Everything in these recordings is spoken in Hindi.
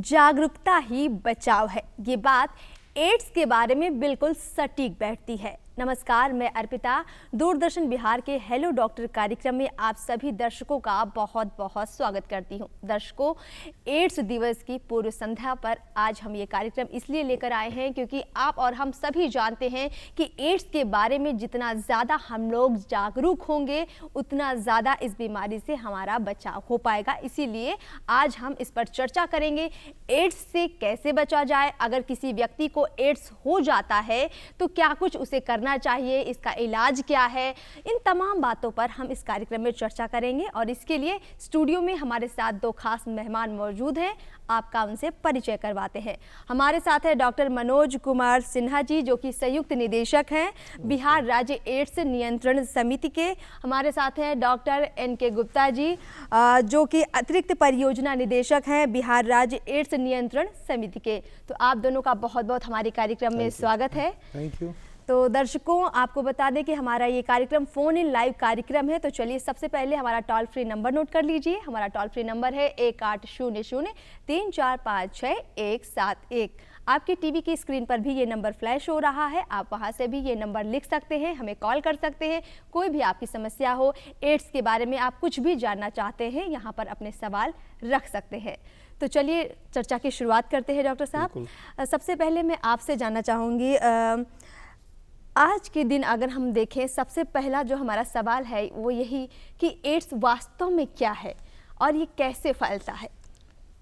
जागरूकता ही बचाव है, ये बात एड्स के बारे में बिल्कुल सटीक बैठती है। नमस्कार, मैं अर्पिता दूरदर्शन बिहार के हेलो डॉक्टर कार्यक्रम में आप सभी दर्शकों का बहुत बहुत स्वागत करती हूं। दर्शकों, एड्स दिवस की पूर्व संध्या पर आज हम ये कार्यक्रम इसलिए लेकर आए हैं क्योंकि आप और हम सभी जानते हैं कि एड्स के बारे में जितना ज़्यादा हम लोग जागरूक होंगे उतना ज़्यादा इस बीमारी से हमारा बचाव हो पाएगा। इसीलिए आज हम इस पर चर्चा करेंगे, एड्स से कैसे बचा जाए, अगर किसी व्यक्ति को एड्स हो जाता है तो क्या कुछ उसे करना चाहिए, इसका इलाज क्या है, इन तमाम बातों पर हम इस कार्यक्रम में चर्चा करेंगे। और इसके लिए स्टूडियो में हमारे साथ दो खास मेहमान मौजूद हैं, आपका उनसे परिचय करवाते हैं। हमारे साथ है डॉक्टर मनोज कुमार सिन्हा जी, जो कि संयुक्त निदेशक हैं बिहार राज्य एड्स नियंत्रण समिति के। हमारे साथ हैं डॉक्टर NK गुप्ता जी, जो कि अतिरिक्त परियोजना निदेशक हैं बिहार राज्य एड्स नियंत्रण समिति के। तो आप दोनों का बहुत बहुत हमारे कार्यक्रम में स्वागत है। Thank you. तो दर्शकों, आपको बता दें कि हमारा ये कार्यक्रम फ़ोन इन लाइव कार्यक्रम है। तो चलिए सबसे पहले हमारा टोल फ्री नंबर नोट कर लीजिए। हमारा टोल फ्री नंबर है 1800-3456171। आपकी टीवी की स्क्रीन पर भी ये नंबर फ्लैश हो रहा है, आप वहाँ से भी ये नंबर लिख सकते हैं, हमें कॉल कर सकते हैं। कोई भी आपकी समस्या हो, एड्स के बारे में आप कुछ भी जानना चाहते हैं, यहाँ पर अपने सवाल रख सकते हैं। तो चलिए चर्चा की शुरुआत करते हैं डॉक्टर साहब। सबसे पहले मैं आपसे जानना चाहूँगी, आज के दिन अगर हम देखें, सबसे पहला जो हमारा सवाल है वो यही कि एड्स वास्तव में क्या है और ये कैसे फैलता है।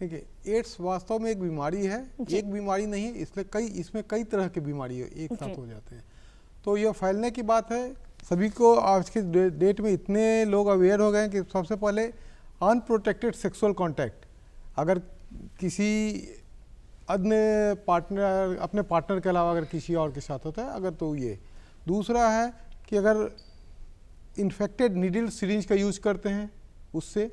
देखिए, एड्स वास्तव में एक बीमारी है, एक बीमारी नहीं, इसमें कई तरह की बीमारी एक साथ हो जाते हैं। तो यह फैलने की बात है, सभी को आज के डेट में इतने लोग अवेयर हो गए हैं कि सबसे पहले अनप्रोटेक्टेड सेक्सुअल कांटेक्ट, अगर किसी अन्य पार्टनर, अपने पार्टनर के अलावा अगर किसी और के साथ होता है अगर, तो ये। दूसरा है कि अगर इन्फेक्टेड नीडल सिरिंज का यूज करते हैं उससे।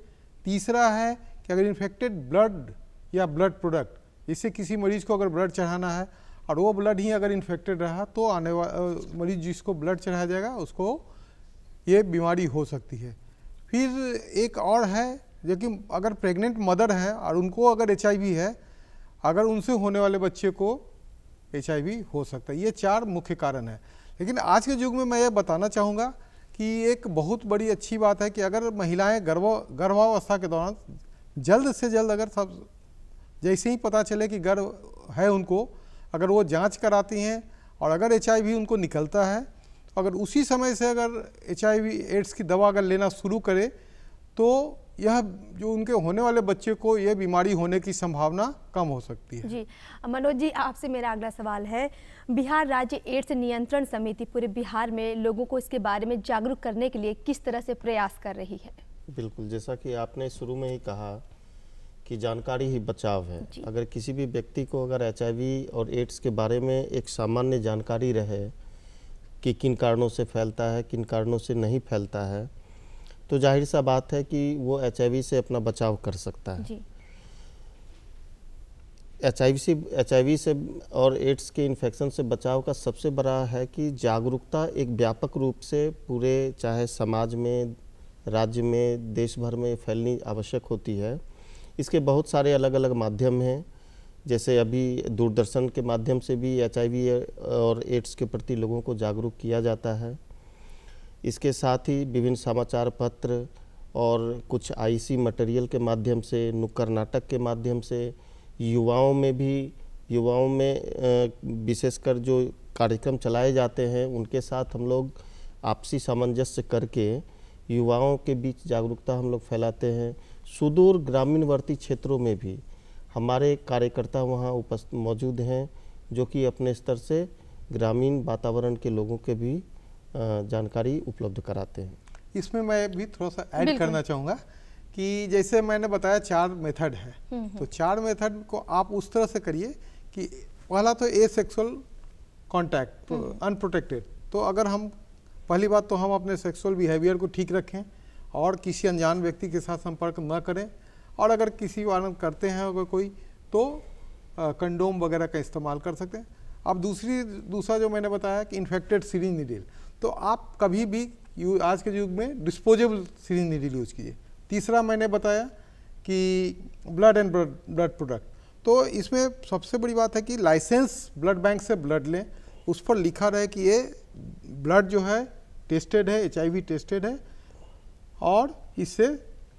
तीसरा है कि अगर इन्फेक्टेड ब्लड या ब्लड प्रोडक्ट, जिससे किसी मरीज को अगर ब्लड चढ़ाना है और वो ब्लड ही अगर इन्फेक्टेड रहा तो आने वाला मरीज जिसको ब्लड चढ़ाया जाएगा उसको ये बीमारी हो सकती है। फिर एक और है जो कि अगर प्रेग्नेंट मदर है और उनको अगर HIV है, अगर उनसे होने वाले बच्चे को HIV हो सकता है। ये 4 मुख्य कारण है। लेकिन आज के युग में मैं ये बताना चाहूँगा कि एक बहुत बड़ी अच्छी बात है कि अगर महिलाएं गर्भावस्था के दौरान जल्द से जल्द, अगर सब जैसे ही पता चले कि गर्भ है उनको, अगर वो जांच कराती हैं और अगर HIV उनको निकलता है, अगर उसी समय से अगर HIV एड्स की दवा अगर लेना शुरू करे तो यह जो उनके होने वाले बच्चे को यह बीमारी होने की संभावना कम हो सकती है। जी मनोज जी, आपसे मेरा अगला सवाल है, बिहार राज्य एड्स नियंत्रण समिति पूरे बिहार में लोगों को इसके बारे में जागरूक करने के लिए किस तरह से प्रयास कर रही है। बिल्कुल, जैसा कि आपने शुरू में ही कहा कि जानकारी ही बचाव है। अगर किसी भी व्यक्ति को अगर HIV और एड्स के बारे में एक सामान्य जानकारी रहे कि किन कारणों से फैलता है, किन कारणों से नहीं फैलता है, तो जाहिर सा बात है कि वो HIV से अपना बचाव कर सकता है। जी। HIV से और एड्स के इन्फेक्शन से बचाव का सबसे बड़ा है कि जागरूकता एक व्यापक रूप से पूरे, चाहे समाज में, राज्य में, देश भर में फैलनी आवश्यक होती है। इसके बहुत सारे अलग अलग माध्यम हैं, जैसे अभी दूरदर्शन के माध्यम से भी HIV और एड्स के प्रति लोगों को जागरूक किया जाता है। इसके साथ ही विभिन्न समाचार पत्र और कुछ IC मटेरियल के माध्यम से, नुक्कड़ नाटक के माध्यम से, युवाओं में विशेषकर जो कार्यक्रम चलाए जाते हैं उनके साथ हम लोग आपसी सामंजस्य करके युवाओं के बीच जागरूकता हम लोग फैलाते हैं। सुदूर ग्रामीणवर्ती क्षेत्रों में भी हमारे कार्यकर्ता वहाँ मौजूद हैं, जो कि अपने स्तर से ग्रामीण वातावरण के लोगों के भी जानकारी उपलब्ध कराते हैं। इसमें मैं भी थोड़ा सा ऐड करना चाहूँगा कि जैसे मैंने बताया 4 मेथड है, तो 4 मेथड को आप उस तरह से करिए कि पहला तो एसेक्सुअल कांटेक्ट, अनप्रोटेक्टेड। तो अगर हम पहली बात तो हम अपने सेक्सुअल बिहेवियर को ठीक रखें और किसी अनजान व्यक्ति के साथ संपर्क न करें, और अगर किसी कारण करते हैं अगर कोई, तो कंडोम वगैरह का इस्तेमाल कर सकते हैं। अब दूसरा जो मैंने बताया कि इन्फेक्टेड सिरिंज नीडल, तो आप कभी भी आज के युग में डिस्पोजेबल सिरिंज नीडल यूज कीजिए। तीसरा मैंने बताया कि ब्लड प्रोडक्ट, तो इसमें सबसे बड़ी बात है कि लाइसेंस ब्लड बैंक से ब्लड लें, उस पर लिखा रहे कि ये ब्लड जो है टेस्टेड है, HIV टेस्टेड है और इससे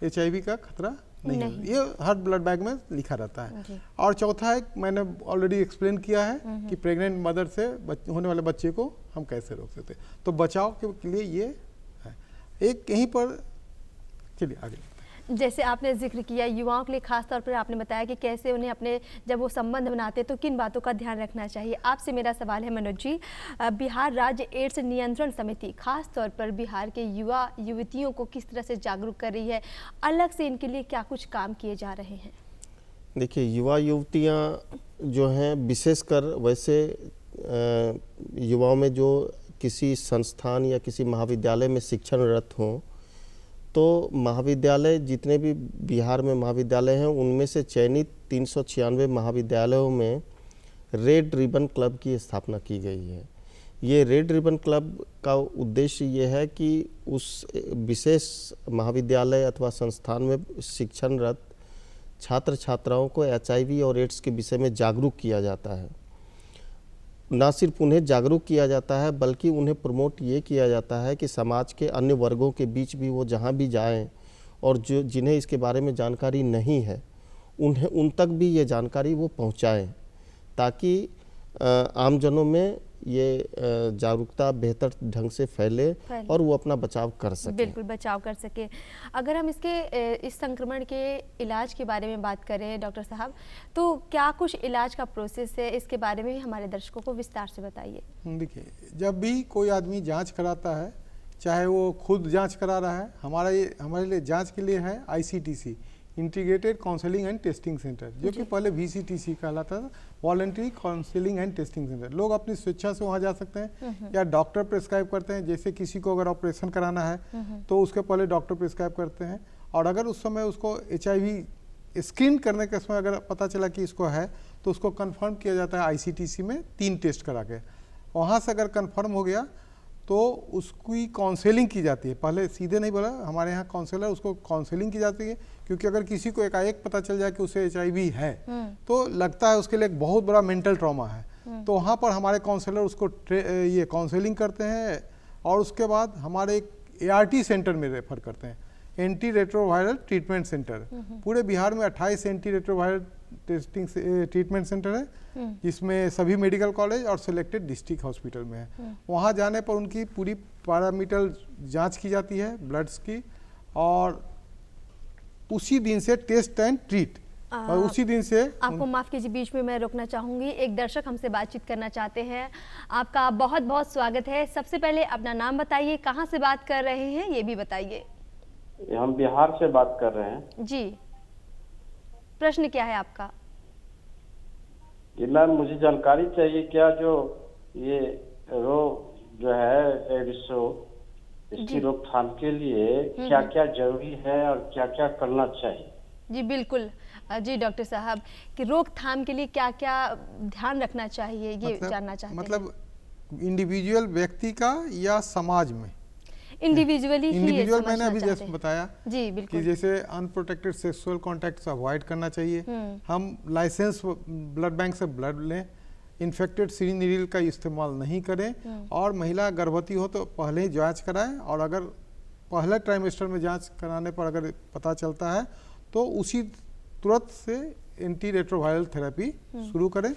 HIV का खतरा नहीं है। ये हर ब्लड बैंक में लिखा रहता है। और चौथा है, मैंने ऑलरेडी एक्सप्लेन किया है कि प्रेग्नेंट मदर से होने वाले बच्चे को हम कैसे रोक सकते हैं। तो बचाव के लिए ये है। एक यहीं पर चलिए आगे। जैसे आपने जिक्र किया युवाओं के लिए खास तौर पर आपने बताया कि कैसे उन्हें अपने जब वो संबंध बनाते हैं तो किन बातों का ध्यान रखना चाहिए। आपसे मेरा सवाल है मनोज जी, बिहार राज्य एड्स नियंत्रण समिति खास तौर पर बिहार के युवा युवतियों को किस तरह से जागरूक कर रही है, अलग से इनके लिए क्या कुछ काम किए जा रहे हैं? देखिए, युवा युवतियाँ जो हैं विशेषकर वैसे युवाओं में जो किसी संस्थान या किसी महाविद्यालय में शिक्षणरत हों, तो महाविद्यालय जितने भी बिहार में महाविद्यालय हैं उनमें से चयनित 396 महाविद्यालयों में रेड रिबन क्लब की स्थापना की गई है। ये रेड रिबन क्लब का उद्देश्य ये है कि उस विशेष महाविद्यालय अथवा संस्थान में शिक्षणरत छात्र छात्राओं को HIV और एड्स के विषय में जागरूक किया जाता है। ना सिर्फ उन्हें जागरूक किया जाता है बल्कि उन्हें प्रमोट ये किया जाता है कि समाज के अन्य वर्गों के बीच भी वो जहाँ भी जाएं और जो जिन्हें इसके बारे में जानकारी नहीं है उन्हें उन तक भी ये जानकारी वो पहुँचाएं, ताकि आमजनों में ये जागरूकता बेहतर ढंग से फैले और वो अपना बचाव कर सके। बिल्कुल बचाव कर सके। अगर हम इसके इस संक्रमण के इलाज के बारे में बात करें डॉक्टर साहब, तो क्या कुछ इलाज का प्रोसेस है, इसके बारे में भी हमारे दर्शकों को विस्तार से बताइए। देखिए, जब भी कोई आदमी जांच कराता है, चाहे वो खुद जांच करा रहा है, हमारे लिए जांच के लिए है ICTC, integrated counselling and testing centre, जो कि पहले VCTC कहलाता था, voluntary counselling and testing centre. लोग अपनी स्वेच्छा से वहाँ जा सकते हैं या डॉक्टर प्रिस्क्राइब करते हैं। जैसे किसी को अगर ऑपरेशन कराना है तो उसके पहले डॉक्टर प्रिस्क्राइब करते हैं, और अगर उस समय उसको HIV स्क्रीन करने के समय अगर पता चला कि इसको है तो उसको कन्फर्म किया जाता है ICTC में 3 टेस्ट करा के। वहाँ से अगर कन्फर्म हो गया तो उसकी काउंसलिंग की जाती है। पहले सीधे नहीं बोला, हमारे यहाँ काउंसलर, उसको काउंसलिंग की जाती है, क्योंकि अगर किसी को एकाएक पता चल जाए कि उसे HIV है तो लगता है उसके लिए एक बहुत बड़ा मेंटल ट्रॉमा है। तो वहाँ पर हमारे काउंसलर उसको ये काउंसलिंग करते हैं और उसके बाद हमारे एक ART सेंटर में रेफर करते हैं, एंटी रेट्रोवायरल ट्रीटमेंट सेंटर। पूरे बिहार में 28 anti retroviral testing treatment centre है, जिसमें सभी मेडिकल कॉलेज और सिलेक्टेड डिस्ट्रिक्ट हॉस्पिटल में है। वहाँ जाने पर उनकी पूरी पैरामीटर जांच की जाती है ब्लड्स की, और उसी दिन से टेस्ट एंड ट्रीट, और उसी दिन से आपको माफ कीजिए, बीच में मैं रोकना चाहूंगी। एक दर्शक हमसे बातचीत करना चाहते हैं। आपका बहुत बहुत स्वागत है। सबसे पहले अपना नाम बताइए, कहाँ से बात कर रहे हैं ये भी बताइए। हम बिहार से बात कर रहे हैं जी, प्रश्न क्या है आपका? जी मैम, मुझे जानकारी चाहिए, क्या जो ये रोग जो है एड्स, इसकी रोकथाम के लिए क्या क्या जरूरी है और क्या क्या करना चाहिए? जी बिल्कुल जी डॉक्टर साहब, कि रोकथाम के लिए क्या क्या ध्यान रखना चाहिए ये जानना चाहते हैं। मतलब इंडिविजुअल व्यक्ति का या समाज में? इंडिविजुअली मैंने अभी जैसे बताया जी बिल्कुल, कि जैसे अनप्रोटेक्टेड सेक्सुअल कॉन्टैक्ट अवॉइड करना चाहिए। हम लाइसेंस ब्लड बैंक से ब्लड लें, इन्फेक्टेड सिरिंज नीडल का इस्तेमाल नहीं करें, और महिला गर्भवती हो तो पहले ही जांच कराएं, और अगर पहले ट्राइमेस्टर में जांच कराने पर अगर पता चलता है तो उसी तुरंत से एंटी रेट्रोवायरल थेरेपी शुरू करें,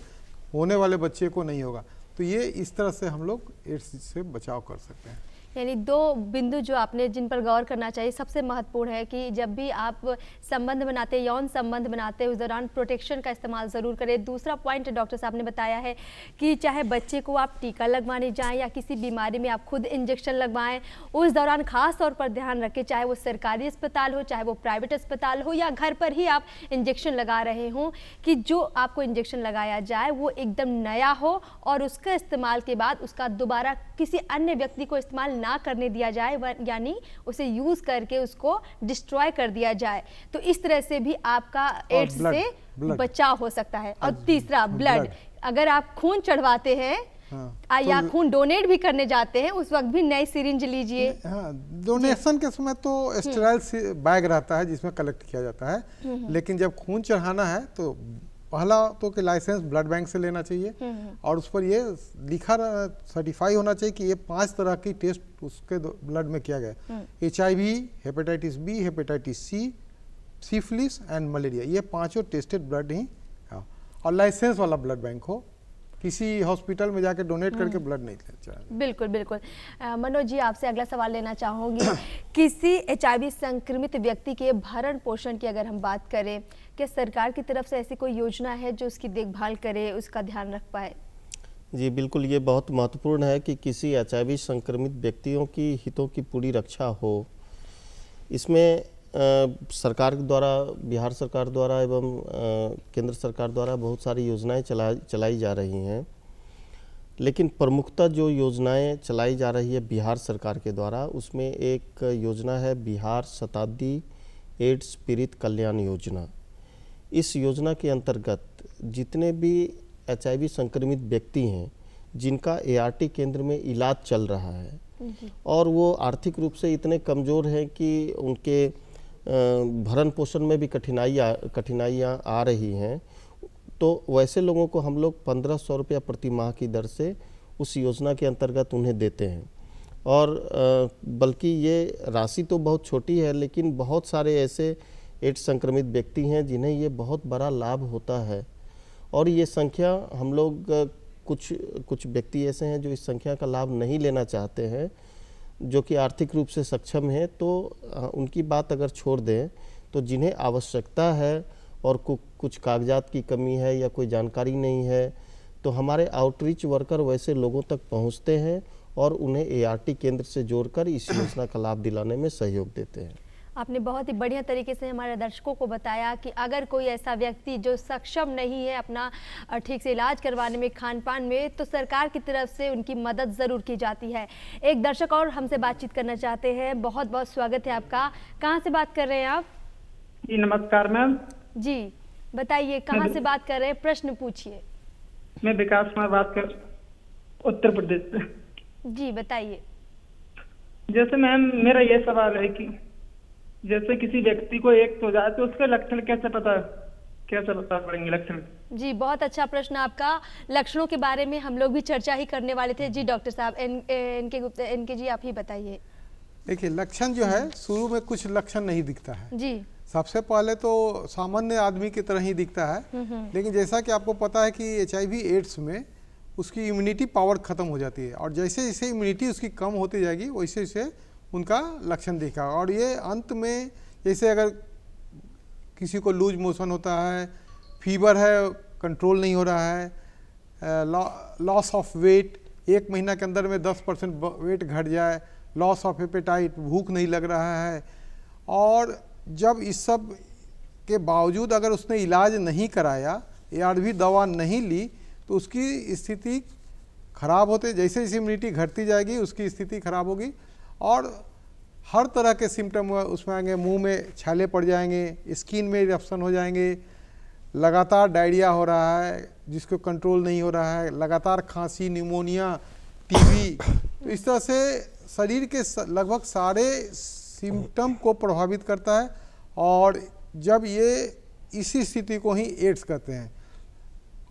होने वाले बच्चे को नहीं होगा। तो ये इस तरह से हम लोग एड्स से बचाव कर सकते हैं। यानी 2 बिंदु जो आपने जिन पर गौर करना चाहिए, सबसे महत्वपूर्ण है कि जब भी आप संबंध बनाते हैं, यौन संबंध बनाते हैं, उस दौरान प्रोटेक्शन का इस्तेमाल ज़रूर करें। दूसरा पॉइंट डॉक्टर साहब ने बताया है कि चाहे बच्चे को आप टीका लगवाने जाएं या किसी बीमारी में आप खुद इंजेक्शन लगवाएं, उस दौरान खास तौर पर ध्यान रखें, चाहे वो सरकारी अस्पताल हो, चाहे वो प्राइवेट अस्पताल हो, या घर पर ही आप इंजेक्शन लगा रहे हों, कि जो आपको इंजेक्शन लगाया जाए वो एकदम नया हो और उसके इस्तेमाल के बाद उसका दोबारा किसी अन्य व्यक्ति को इस्तेमाल ना करने दिया जाए, यानी उसे यूज करके उसको डिस्ट्रॉय कर दिया जाए। तो इस तरह से भी आपका एड्स से बचाव हो सकता है। और तीसरा ब्लड, अगर आप खून चढ़वाते हैं या खून डोनेट भी करने जाते हैं, उस वक्त भी नई सिरिंज लीजिए। डोनेशन के समय तो स्टेराइल बैग रहता है जिसमें कलेक्ट किया जाता है, लेकिन जब खून चढ़ाना है तो पहला तो कि लाइसेंस ब्लड बैंक से लेना चाहिए और उस पर ये लिखा सर्टिफाई होना चाहिए कि ये 5 तरह की टेस्ट उसके ब्लड में किया गया, HIV, hepatitis B, hepatitis C, syphilis and malaria, ये 5 टेस्टेड ब्लड ही। हाँ, और लाइसेंस वाला ब्लड बैंक हो, किसी हॉस्पिटल में जाके डोनेट करके ब्लड नहीं लेना चाहिए। बिल्कुल बिल्कुल। मनोज जी, आपसे अगला सवाल लेना चाहूँगी। किसी HIV संक्रमित व्यक्ति के भरण पोषण की अगर हम बात करें, क्या सरकार की तरफ से ऐसी कोई योजना है जो उसकी देखभाल करे, उसका ध्यान रख पाए? जी बिल्कुल, ये बहुत महत्वपूर्ण है कि किसी HIV संक्रमित व्यक्तियों की हितों की पूरी रक्षा हो। इसमें सरकार द्वारा, बिहार सरकार द्वारा एवं केंद्र सरकार द्वारा बहुत सारी योजनाएं चलाई जा रही हैं, लेकिन प्रमुखतः जो योजनाएं चलाई जा रही है बिहार सरकार के द्वारा, उसमें एक योजना है बिहार शताब्दी एड्स पीड़ित कल्याण योजना। इस योजना के अंतर्गत जितने भी HIV संक्रमित व्यक्ति हैं जिनका ART केंद्र में इलाज चल रहा है और वो आर्थिक रूप से इतने कमज़ोर हैं कि उनके भरण पोषण में भी कठिनाइयाँ आ रही हैं, तो वैसे लोगों को हम लोग 1500 रुपया प्रति माह की दर से उस योजना के अंतर्गत उन्हें देते हैं। और बल्कि ये राशि तो बहुत छोटी है, लेकिन बहुत सारे ऐसे एड्स संक्रमित व्यक्ति हैं जिन्हें ये बहुत बड़ा लाभ होता है। और ये संख्या हम लोग कुछ व्यक्ति ऐसे हैं जो इस संख्या का लाभ नहीं लेना चाहते हैं, जो कि आर्थिक रूप से सक्षम हैं, तो उनकी बात अगर छोड़ दें तो जिन्हें आवश्यकता है और कुछ कागजात की कमी है या कोई जानकारी नहीं है, तो हमारे आउटरीच वर्कर वैसे लोगों तक पहुंचते हैं और उन्हें ART केंद्र से जोड़कर इस योजना का लाभ दिलाने में सहयोग देते हैं। आपने बहुत ही बढ़िया तरीके से हमारे दर्शकों को बताया कि अगर कोई ऐसा व्यक्ति जो सक्षम नहीं है अपना ठीक से इलाज करवाने में, खान पान में, तो सरकार की तरफ से उनकी मदद ज़रूर की जाती है। एक दर्शक और हमसे बातचीत करना चाहते हैं। बहुत बहुत स्वागत है आपका। कहाँ से बात कर रहे हैं आप? जी नमस्कार मैम। जी बताइए, कहाँ से बात कर रहे हैं, प्रश्न पूछिए। मैं विकास कुमार बात कर, उत्तर प्रदेश से। जी बताइए। जैसे मैम मेरा ये सवाल है कि जैसे किसी व्यक्ति को एड्स हो जाए तो उसके लक्षण कैसे बता पड़ेंगे लक्षण? जी बहुत अच्छा प्रश्न आपका। लक्षणों के बारे में हम लोग भी चर्चा ही करने वाले थे। जी डॉक्टर साहब, इनके जी आप ही बताइए। देखिए, लक्षण जो है शुरू में कुछ लक्षण नहीं दिखता है जी। सबसे पहले तो सामान्य आदमी की तरह ही दिखता है, लेकिन जैसा कि आपको पता है कि HIV एड्स में उसकी इम्यूनिटी पावर ख़त्म हो जाती है और जैसे जैसे इम्यूनिटी उसकी कम होती जाएगी वैसे वैसे उनका लक्षण दिखा। और ये अंत में जैसे अगर किसी को लूज मोशन होता है, फीवर है, कंट्रोल नहीं हो रहा है, लॉस ऑफ वेट, 1 महीना के अंदर में 10% वेट घट जाए, लॉस ऑफ एपेटाइट, भूख नहीं लग रहा है, और जब इस सब के बावजूद अगर उसने इलाज नहीं कराया या भी दवा नहीं ली तो उसकी स्थिति खराब होते, जैसे जैसे इम्यूनिटी घटती जाएगी उसकी स्थिति खराब होगी और हर तरह के सिम्टम उसमें आएंगे। मुंह में छाले पड़ जाएंगे, स्किन में इरप्शन हो जाएंगे, लगातार डायरिया हो रहा है जिसको कंट्रोल नहीं हो रहा है, लगातार खांसी, निमोनिया, TB, तो इस तरह से शरीर के लगभग सारे सिम्टम को प्रभावित करता है। और जब ये इसी स्थिति को ही एड्स कहते हैं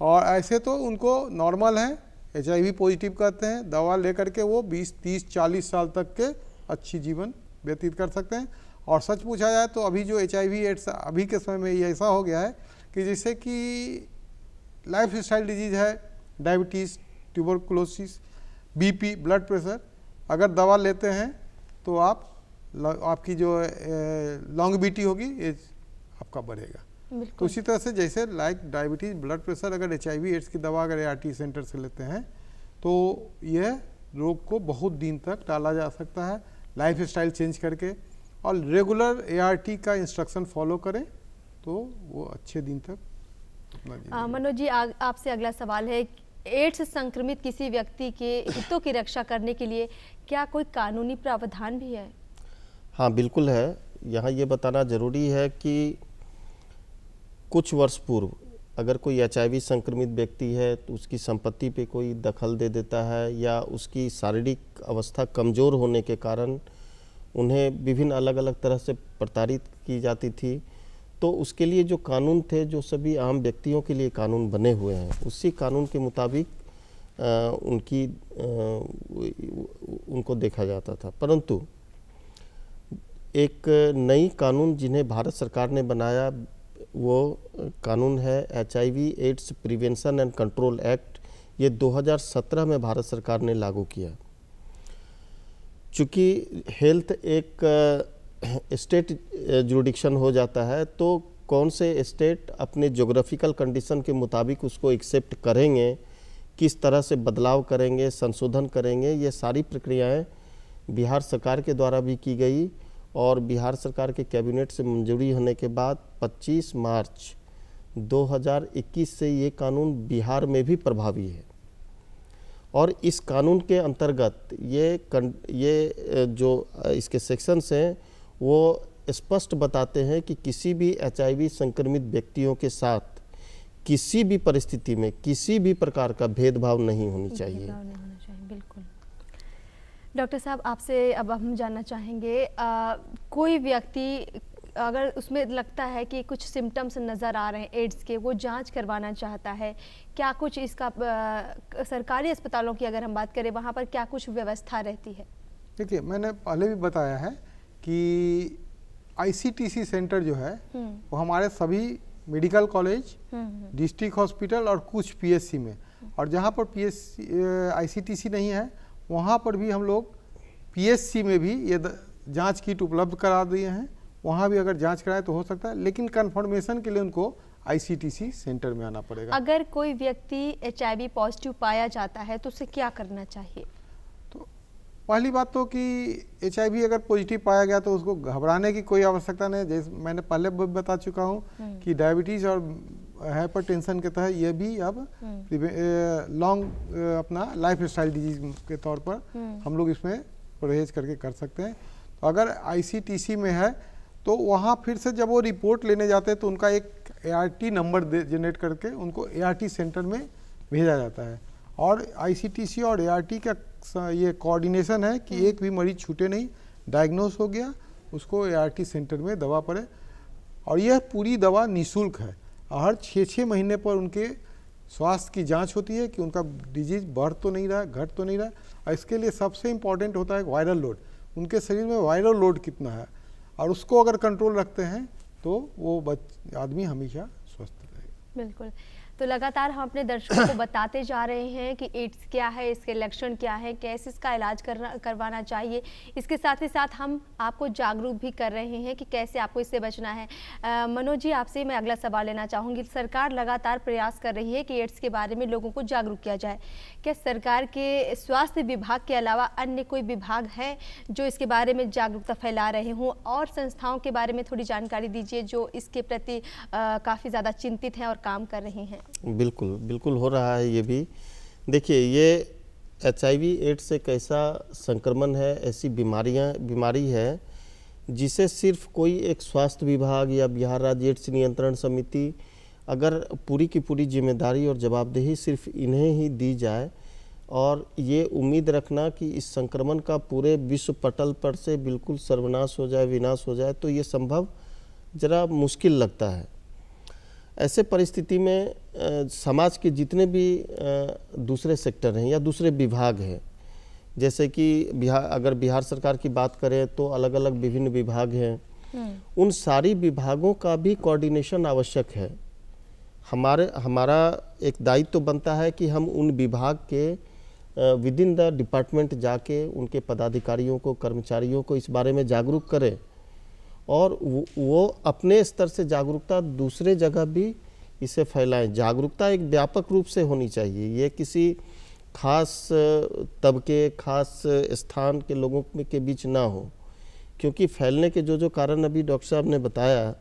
और ऐसे तो उनको नॉर्मल है, HIV पॉजिटिव कहते हैं, दवा लेकर के वो 20, 30, 40 साल तक के अच्छी जीवन व्यतीत कर सकते हैं। और सच पूछा जाए तो अभी जो HIV एड्स अभी के समय में ये ऐसा हो गया है कि जैसे कि लाइफ स्टाइल डिजीज है, diabetes, tuberculosis, BP, blood pressure, अगर दवा लेते हैं तो आपकी जो लॉन्गेविटी होगी, एज आपका बढ़ेगा। तो उसी तरह से जैसे लाइक डायबिटीज़, ब्लड प्रेशर, अगर HIV एड्स की दवा अगर ART सेंटर से लेते हैं तो यह रोग को बहुत दिन तक टाला जा सकता है लाइफ स्टाइल चेंज करके, और रेगुलर ART का इंस्ट्रक्शन फॉलो करें तो वो अच्छे दिन तक अपना। मनोज जी, आपसे अगला सवाल है, एड्स संक्रमित किसी व्यक्ति के हितों की रक्षा करने के लिए क्या कोई कानूनी प्रावधान भी है? हाँ बिल्कुल है। यहाँ ये बताना ज़रूरी है कि कुछ वर्ष पूर्व अगर कोई HIV संक्रमित व्यक्ति है तो उसकी संपत्ति पे कोई दखल दे देता है या उसकी शारीरिक अवस्था कमज़ोर होने के कारण उन्हें विभिन्न अलग अलग तरह से प्रताड़ित की जाती थी, तो उसके लिए जो कानून थे, जो सभी आम व्यक्तियों के लिए कानून बने हुए हैं, उसी कानून के मुताबिक उनको देखा जाता था। परंतु एक नई कानून जिन्हें भारत सरकार ने बनाया, वो कानून है HIV AIDS prevention and control act. ये 2017 में भारत सरकार ने लागू किया। चूँकि हेल्थ एक स्टेट जुरिडिक्शन हो जाता है, तो कौन से स्टेट अपने ज्योग्राफिकल कंडीशन के मुताबिक उसको एक्सेप्ट करेंगे, किस तरह से बदलाव करेंगे, संशोधन करेंगे, ये सारी प्रक्रियाएं बिहार सरकार के द्वारा भी की गई और बिहार सरकार के कैबिनेट से मंजूरी होने के बाद 25 मार्च 2021 से ये कानून बिहार में भी प्रभावी है। और इस कानून के अंतर्गत ये जो इसके सेक्शंस हैं वो स्पष्ट बताते हैं कि किसी भी HIV संक्रमित व्यक्तियों के साथ किसी भी परिस्थिति में किसी भी प्रकार का भेदभाव नहीं होनी चाहिए। बिल्कुल। डॉक्टर साहब, आपसे अब हम जानना चाहेंगे, कोई व्यक्ति अगर उसमें लगता है कि कुछ सिम्टम्स नज़र आ रहे हैं एड्स के, वो जांच करवाना चाहता है, क्या कुछ इसका सरकारी अस्पतालों की अगर हम बात करें, वहाँ पर क्या कुछ व्यवस्था रहती है? देखिए, मैंने पहले भी बताया है कि ICTC सेंटर जो है वो हमारे सभी मेडिकल कॉलेज, डिस्ट्रिक्ट हॉस्पिटल और कुछ PSC में, और जहाँ पर ICTC नहीं है वहाँ पर भी हम लोग PSC में भी ये जांच किट उपलब्ध करा दिए हैं। वहाँ भी अगर जांच कराए तो हो सकता है, लेकिन कंफर्मेशन के लिए उनको ICTC सेंटर में आना पड़ेगा। अगर कोई व्यक्ति HIV पॉजिटिव पाया जाता है तो उसे क्या करना चाहिए? तो पहली बात तो कि HIV अगर पॉजिटिव पाया गया तो उसको घबराने की कोई आवश्यकता नहीं। जैसे मैंने पहले बता चुका हूँ कि डायबिटीज़ और हाइपरटेंशन के तहत ये भी अब लॉन्ग अपना लाइफ स्टाइल डिजीज के तौर पर हम लोग इसमें परहेज करके कर सकते हैं। तो अगर ICTC में है तो वहाँ फिर से जब वो रिपोर्ट लेने जाते हैं तो उनका एक ART नंबर जनरेट करके उनको ART सेंटर में भेजा जाता है। और ICTC और ART का ये कोऑर्डिनेशन है कि एक भी मरीज छूटे नहीं, डायग्नोस हो गया उसको ART सेंटर में दवा पड़े। और यह पूरी दवा निःशुल्क है। हर 6-6 महीने पर उनके स्वास्थ्य की जांच होती है कि उनका डिजीज बढ़ तो नहीं रहा, घट तो नहीं रहा। और इसके लिए सबसे इम्पॉर्टेंट होता है वायरल लोड। उनके शरीर में वायरल लोड कितना है, और उसको अगर कंट्रोल रखते हैं तो वो आदमी हमेशा स्वस्थ रहेगा। बिल्कुल। तो लगातार हम अपने दर्शकों को बताते जा रहे हैं कि एड्स क्या है, इसके लक्षण क्या है, कैसे इसका इलाज करवाना चाहिए। इसके साथ ही साथ हम आपको जागरूक भी कर रहे हैं कि कैसे आपको इससे बचना है। मनोज जी, आपसे मैं अगला सवाल लेना चाहूँगी। सरकार लगातार प्रयास कर रही है कि एड्स के बारे में लोगों को जागरूक किया जाए। क्या सरकार के स्वास्थ्य विभाग के अलावा अन्य कोई विभाग है जो इसके बारे में जागरूकता फैला रहे हों, और संस्थाओं के बारे में थोड़ी जानकारी दीजिए जो इसके प्रति काफ़ी ज़्यादा चिंतित हैं और काम कर रही हैं? बिल्कुल बिल्कुल हो रहा है ये भी। देखिए, ये HIV एड्स एक ऐसा संक्रमण है, ऐसी बीमारी है जिसे सिर्फ कोई एक स्वास्थ्य विभाग या बिहार राज्य एड्स नियंत्रण समिति अगर पूरी की पूरी जिम्मेदारी और जवाबदेही सिर्फ इन्हें ही दी जाए और ये उम्मीद रखना कि इस संक्रमण का पूरे विश्व पटल पर से बिल्कुल सर्वनाश हो जाए, विनाश हो जाए, तो ये संभव ज़रा मुश्किल लगता है। ऐसे परिस्थिति में समाज के जितने भी दूसरे सेक्टर हैं या दूसरे विभाग हैं, जैसे कि अगर बिहार सरकार की बात करें तो अलग अलग विभिन्न विभाग हैं, उन सारी विभागों का भी कोऑर्डिनेशन आवश्यक है। हमारा एक दायित्व तो बनता है कि हम उन विभाग के विद इन द डिपार्टमेंट जाके उनके पदाधिकारियों को, कर्मचारियों को इस बारे में जागरूक करें और वो अपने स्तर से जागरूकता दूसरे जगह भी इसे फैलाएं। जागरूकता एक व्यापक रूप से होनी चाहिए, ये किसी खास तबके, खास स्थान के लोगों के बीच ना हो, क्योंकि फैलने के जो कारण अभी डॉक्टर साहब ने बताया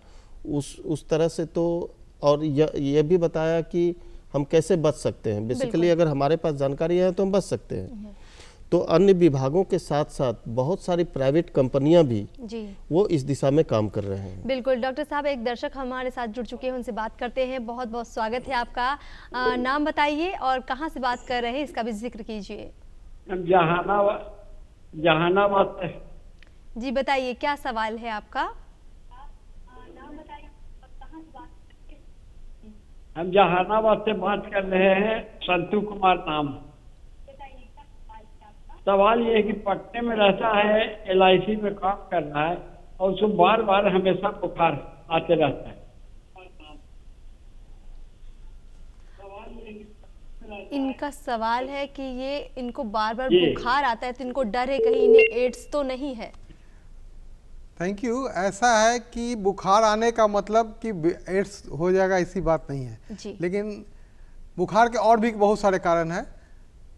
उस तरह से तो, और ये भी बताया कि हम कैसे बच सकते हैं। बेसिकली अगर हमारे पास जानकारी है तो हम बच सकते हैं। तो अन्य विभागों के साथ साथ बहुत सारी प्राइवेट कंपनियां भी वो इस दिशा में काम कर रहे हैं। बिल्कुल। डॉक्टर साहब, एक दर्शक हमारे साथ जुड़ चुके हैं, उनसे बात करते हैं। बहुत बहुत स्वागत है आपका। नाम बताइए और कहां से बात कर रहे हैं, इसका भी जिक्र कीजिए। जहानाबाद। जी बताइए, क्या सवाल है आपका? हम जहानाबाद से बात कर रहे हैं, संतू कुमार नाम। सवाल ये है कि पटने में रहता है, LIC में काम कर रहा है और उसको बार बार हमेशा बुखार आते रहता है। इनका सवाल है कि ये इनको बार बार जी। बुखार आता है, तो इनको डर है कहीं इन्हें एड्स तो नहीं है। Thank you. ऐसा है कि बुखार आने का मतलब कि एड्स हो जाएगा, ऐसी बात नहीं है। जी। लेकिन बुखार के और भी बहुत सारे कारण हैं,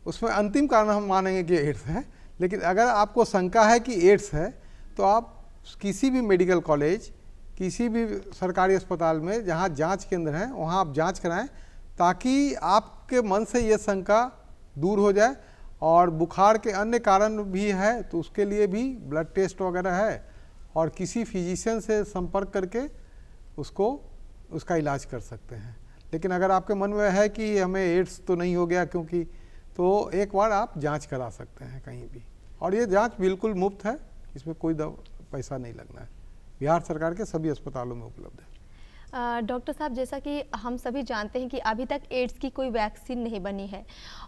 उसमें अंतिम कारण हम मानेंगे कि एड्स है। लेकिन अगर आपको शंका है कि एड्स है तो आप किसी भी मेडिकल कॉलेज, किसी भी सरकारी अस्पताल में जहाँ जांच केंद्र हैं वहाँ आप जांच कराएं, ताकि आपके मन से ये शंका दूर हो जाए। और बुखार के अन्य कारण भी है तो उसके लिए भी ब्लड टेस्ट वगैरह है, और किसी फिजिशियन से संपर्क करके उसका इलाज कर सकते हैं। लेकिन अगर आपके मन में है कि हमें एड्स तो नहीं हो गया क्योंकि, तो एक बार आप जांच करा सकते हैं कहीं भी, और ये जांच बिल्कुल मुफ्त है, इसमें कोई पैसा नहीं लगना है। बिहार सरकार के सभी अस्पतालों में उपलब्ध है। डॉक्टर साहब, जैसा कि हम सभी जानते हैं कि अभी तक एड्स की कोई वैक्सीन नहीं बनी है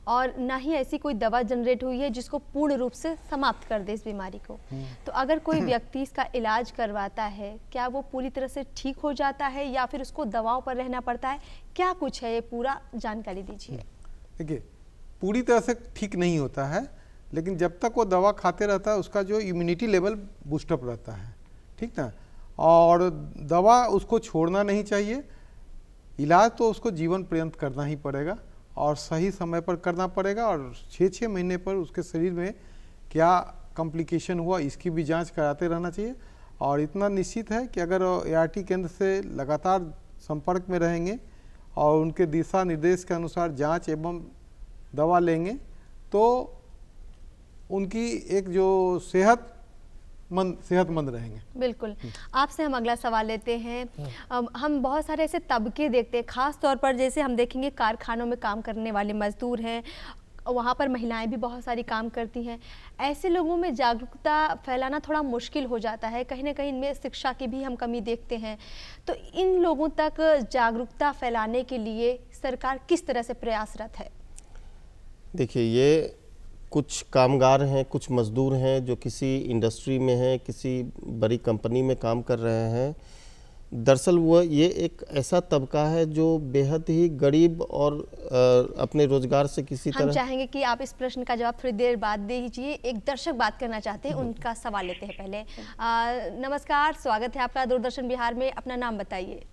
और ना ही ऐसी कोई दवा जनरेट हुई है जिसको पूर्ण रूप से समाप्त कर दे इस बीमारी को। तो अगर कोई व्यक्ति इसका इलाज करवाता है, क्या वो पूरी तरह से ठीक हो जाता है या फिर उसको दवाओं पर रहना पड़ता है? क्या कुछ है, ये पूरा जानकारी दीजिए। देखिए, पूरी तरह से ठीक नहीं होता है, लेकिन जब तक वो दवा खाते रहता है उसका जो इम्यूनिटी लेवल बूस्टअप रहता है, ठीक ना। और दवा उसको छोड़ना नहीं चाहिए, इलाज तो उसको जीवन पर्यंत करना ही पड़ेगा और सही समय पर करना पड़ेगा। और 6-6 महीने पर उसके शरीर में क्या कॉम्प्लिकेशन हुआ इसकी भी जांच कराते रहना चाहिए। और इतना निश्चित है कि अगर ART केंद्र से लगातार संपर्क में रहेंगे और उनके दिशा निर्देश के अनुसार जांच एवं दवा लेंगे तो उनकी एक जो सेहतमंद रहेंगे। बिल्कुल। आपसे हम अगला सवाल लेते हैं। हम बहुत सारे ऐसे तबके देखते हैं, खास तौर पर जैसे हम देखेंगे कारखानों में काम करने वाले मजदूर हैं, वहाँ पर महिलाएं भी बहुत सारी काम करती हैं। ऐसे लोगों में जागरूकता फैलाना थोड़ा मुश्किल हो जाता है, कहीं ना कहीं इनमें शिक्षा की भी हम कमी देखते हैं। तो इन लोगों तक जागरूकता फैलाने के लिए सरकार किस तरह से प्रयासरत है? देखिए, ये कुछ कामगार हैं, कुछ मजदूर हैं जो किसी इंडस्ट्री में हैं, किसी बड़ी कंपनी में काम कर रहे हैं। दरअसल ये एक ऐसा तबका है जो बेहद ही गरीब और अपने रोजगार से किसी तरह। हम चाहेंगे कि आप इस प्रश्न का जवाब थोड़ी देर बाद दीजिए। एक दर्शक बात करना चाहते हैं, उनका सवाल लेते हैं पहले। नमस्कार, स्वागत है आपका दूरदर्शन बिहार में। अपना नाम बताइए।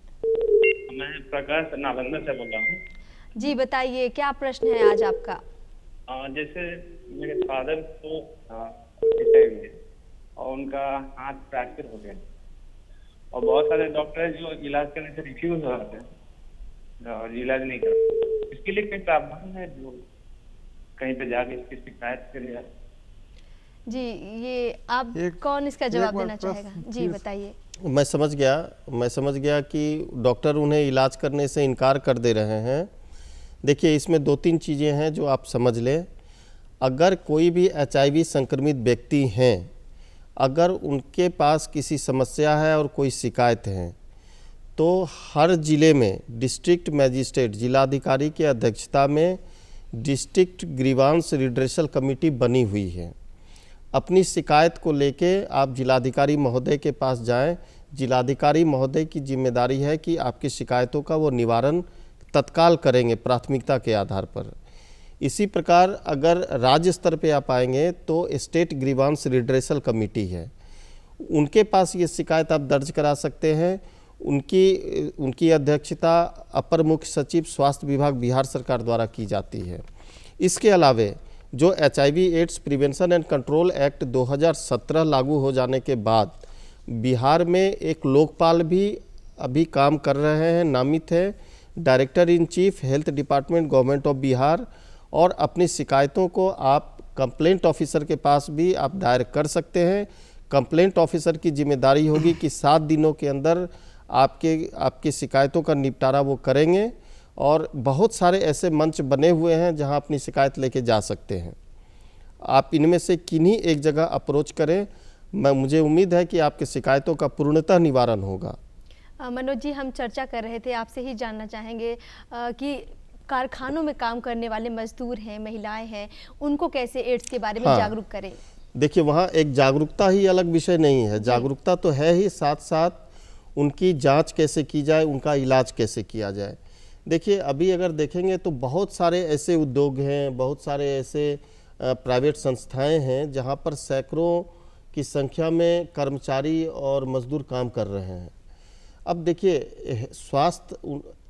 मैं प्रकाश नालंदा से बोल रहा हूँ। जी बताइए, क्या प्रश्न है आज आपका? जैसे मेरे फादर को और उनका हाथ फ्रैक्चर हो गया और बहुत सारे डॉक्टर हैं जो इलाज करने से रिफ्यूज हो जाते हैं और इलाज नहीं करते। इसके लिए कोई प्रावधान है जो कहीं पे जाके इसकी शिकायत करें? जी, ये आप कौन इसका जवाब देना चाहेगा? जी बताइए। मैं समझ गया कि डॉक्टर उन्हें इलाज करने से इनकार कर दे रहे हैं। देखिए, इसमें 2-3 चीज़ें हैं जो आप समझ लें। अगर कोई भी HIV संक्रमित व्यक्ति हैं, अगर उनके पास किसी समस्या है और कोई शिकायत है, तो हर ज़िले में डिस्ट्रिक्ट मैजिस्ट्रेट, जिलाधिकारी की अध्यक्षता में डिस्ट्रिक्ट ग्रीवांस रिड्रेसल कमेटी बनी हुई है। अपनी शिकायत को लेके आप जिलाधिकारी महोदय के पास जाएं। जिलाधिकारी महोदय की जिम्मेदारी है कि आपकी शिकायतों का वो निवारण तत्काल करेंगे प्राथमिकता के आधार पर। इसी प्रकार अगर राज्य स्तर पे आप आएंगे तो स्टेट ग्रीवांस रिड्रेसल कमेटी है, उनके पास ये शिकायत आप दर्ज करा सकते हैं। उनकी अध्यक्षता अपर मुख्य सचिव स्वास्थ्य विभाग बिहार सरकार द्वारा की जाती है। इसके अलावे जो HIV AIDS prevention and control act 2017 लागू हो जाने के बाद बिहार में एक लोकपाल भी अभी काम कर रहे हैं, नामित है, director in chief health department government of Bihar. और अपनी शिकायतों को आप कंप्लेंट ऑफिसर के पास भी आप दायर कर सकते हैं। कंप्लेंट ऑफिसर की जिम्मेदारी होगी कि 7 दिनों के अंदर आपकी शिकायतों का निपटारा वो करेंगे। और बहुत सारे ऐसे मंच बने हुए हैं जहां अपनी शिकायत लेके जा सकते हैं। आप इनमें से किन्हीं एक जगह अप्रोच करें। मुझे उम्मीद है कि आपकी शिकायतों का पूर्णतः निवारण होगा। मनोज जी, हम चर्चा कर रहे थे, आपसे ही जानना चाहेंगे कि कारखानों में काम करने वाले मजदूर हैं, महिलाएं हैं, उनको कैसे एड्स के बारे में जागरूक करें? देखिए, वहाँ एक जागरूकता ही अलग विषय नहीं है, जागरूकता तो है ही, साथ साथ उनकी जांच कैसे की जाए, उनका इलाज कैसे किया जाए। देखिए, अभी अगर देखेंगे तो बहुत सारे ऐसे उद्योग हैं, बहुत सारे ऐसे प्राइवेट संस्थाएं हैं जहां पर सैकड़ों की संख्या में कर्मचारी और मजदूर काम कर रहे हैं। अब देखिए, स्वास्थ्य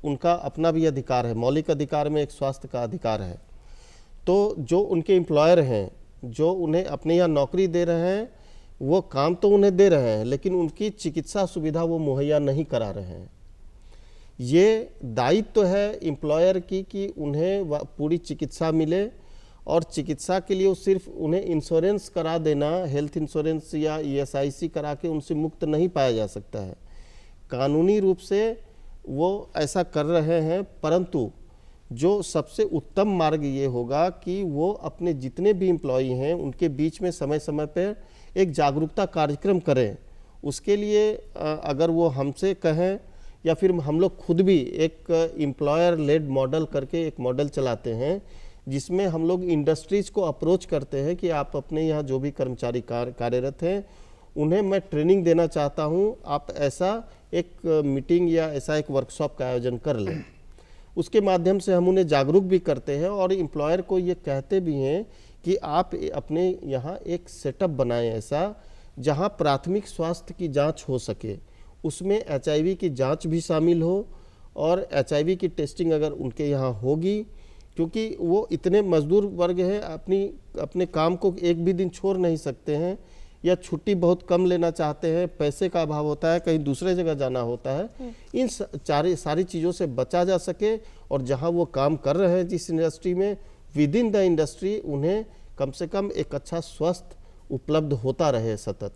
उनका अपना भी अधिकार है, मौलिक अधिकार में एक स्वास्थ्य का अधिकार है। तो जो उनके एम्प्लॉयर हैं, जो उन्हें अपने यहाँ नौकरी दे रहे हैं, वो काम तो उन्हें दे रहे हैं, लेकिन उनकी चिकित्सा सुविधा वो मुहैया नहीं करा रहे हैं। ये दायित्व है एम्प्लॉयर की कि उन्हें पूरी चिकित्सा मिले, और चिकित्सा के लिए वो सिर्फ उन्हें इंश्योरेंस करा देना, हेल्थ इंश्योरेंस या ESIC करा के उनसे मुक्त नहीं पाया जा सकता है। कानूनी रूप से वो ऐसा कर रहे हैं, परंतु जो सबसे उत्तम मार्ग ये होगा कि वो अपने जितने भी एम्प्लॉई हैं उनके बीच में समय समय पर एक जागरूकता कार्यक्रम करें। उसके लिए अगर वो हमसे कहें या फिर हम लोग खुद भी एक एम्प्लॉयर लेड मॉडल करके एक मॉडल चलाते हैं, जिसमें हम लोग इंडस्ट्रीज को अप्रोच करते हैं कि आप अपने यहाँ जो भी कर्मचारी कार्यरत हैं उन्हें मैं ट्रेनिंग देना चाहता हूँ, आप ऐसा एक मीटिंग या ऐसा एक वर्कशॉप का आयोजन कर लें। उसके माध्यम से हम उन्हें जागरूक भी करते हैं और एम्प्लॉयर को ये कहते भी हैं कि आप अपने यहाँ एक सेटअप बनाएं ऐसा जहाँ प्राथमिक स्वास्थ्य की जाँच हो सके, उसमें HIV की जाँच भी शामिल हो, और HIV की टेस्टिंग अगर उनके यहाँ होगी, क्योंकि वो इतने मजदूर वर्ग हैं, अपने काम को एक भी दिन छोड़ नहीं सकते हैं, या छुट्टी बहुत कम लेना चाहते हैं, पैसे का अभाव होता है, कहीं दूसरे जगह जाना होता है। इन सारी चीज़ों से बचा जा सके, और जहां वो काम कर रहे हैं जिस इंडस्ट्री में, विद इन द इंडस्ट्री उन्हें कम से कम एक अच्छा स्वास्थ्य उपलब्ध होता रहे सतत।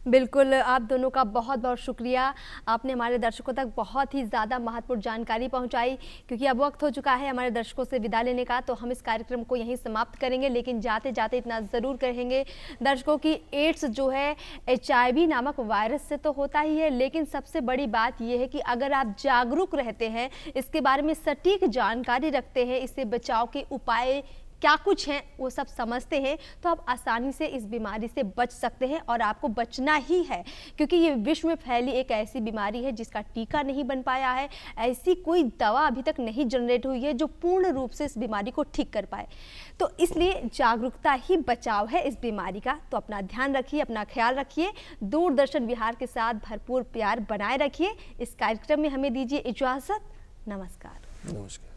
बिल्कुल, आप दोनों का बहुत बहुत शुक्रिया। आपने हमारे दर्शकों तक बहुत ही ज़्यादा महत्वपूर्ण जानकारी पहुंचाई। क्योंकि अब वक्त हो चुका है हमारे दर्शकों से विदा लेने का, तो हम इस कार्यक्रम को यहीं समाप्त करेंगे, लेकिन जाते जाते इतना ज़रूर कहेंगे दर्शकों की, एड्स जो है HIV नामक वायरस से तो होता ही है, लेकिन सबसे बड़ी बात यह है कि अगर आप जागरूक रहते हैं, इसके बारे में सटीक जानकारी रखते हैं, इससे बचाव के उपाय क्या कुछ हैं वो सब समझते हैं, तो आप आसानी से इस बीमारी से बच सकते हैं। और आपको बचना ही है, क्योंकि ये विश्व में फैली एक ऐसी बीमारी है जिसका टीका नहीं बन पाया है, ऐसी कोई दवा अभी तक नहीं जनरेट हुई है जो पूर्ण रूप से इस बीमारी को ठीक कर पाए। तो इसलिए जागरूकता ही बचाव है इस बीमारी का। तो अपना ध्यान रखिए, अपना ख्याल रखिए, दूरदर्शन बिहार के साथ भरपूर प्यार बनाए रखिए। इस कार्यक्रम में हमें दीजिए इजाज़त। नमस्कार।